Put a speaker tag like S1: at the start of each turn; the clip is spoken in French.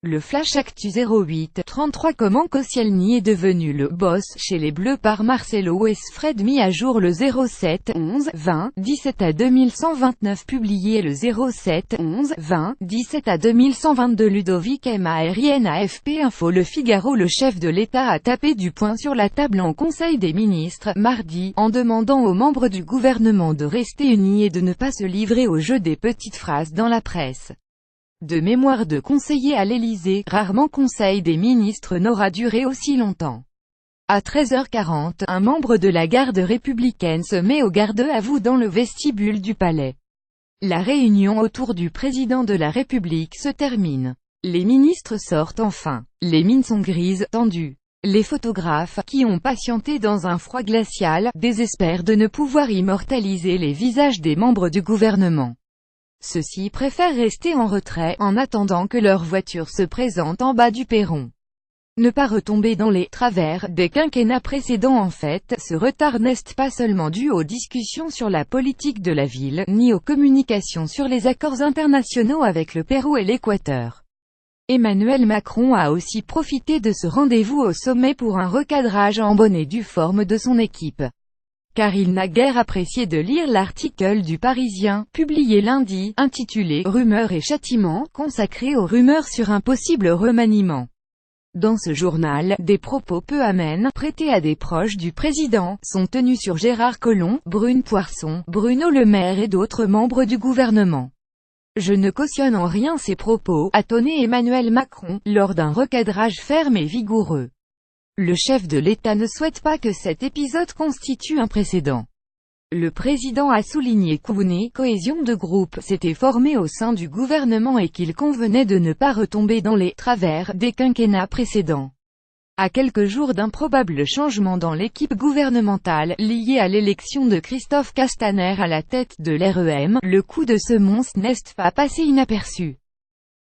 S1: Le Flash Actu 08-33. Comment Koscielny est devenu le boss chez les Bleus par Marcelo Westfred, mis à jour le 07-11-20-17 à 2129, publié le 07-11-20-17 à 2122. Ludovic Marien, AFP Info. Le Figaro. Le chef de l'État a tapé du poing sur la table en Conseil des ministres, mardi, en demandant aux membres du gouvernement de rester unis et de ne pas se livrer au jeu des petites phrases dans la presse. De mémoire de conseiller à l'Élysée, rarement Conseil des ministres n'aura duré aussi longtemps. À 13h40, un membre de la garde républicaine se met au garde à vous dans le vestibule du palais. La réunion autour du président de la République se termine. Les ministres sortent enfin. Les mines sont grises, tendues. Les photographes, qui ont patienté dans un froid glacial, désespèrent de ne pouvoir immortaliser les visages des membres du gouvernement. Ceux-ci préfèrent rester en retrait, en attendant que leur voiture se présente en bas du perron. Ne pas retomber dans les travers des quinquennats précédents. En fait, ce retard n'est pas seulement dû aux discussions sur la politique de la ville, ni aux communications sur les accords internationaux avec le Pérou et l'Équateur. Emmanuel Macron a aussi profité de ce rendez-vous au sommet pour un recadrage en bonne et due forme de son équipe. Car il n'a guère apprécié de lire l'article du Parisien, publié lundi, intitulé « Rumeurs et châtiments », consacré aux rumeurs sur un possible remaniement. Dans ce journal, des propos peu amènes, prêtés à des proches du président, sont tenus sur Gérard Collomb, Brune Poirson, Bruno Le Maire et d'autres membres du gouvernement. Je ne cautionne en rien ces propos, a tonné Emmanuel Macron, lors d'un recadrage ferme et vigoureux. Le chef de l'État ne souhaite pas que cet épisode constitue un précédent. Le président a souligné qu'une cohésion de groupe s'était formée au sein du gouvernement et qu'il convenait de ne pas retomber dans les travers des quinquennats précédents. À quelques jours d'un probable changement dans l'équipe gouvernementale, lié à l'élection de Christophe Castaner à la tête de l'REM, le coup de semonce n'est pas passé inaperçu.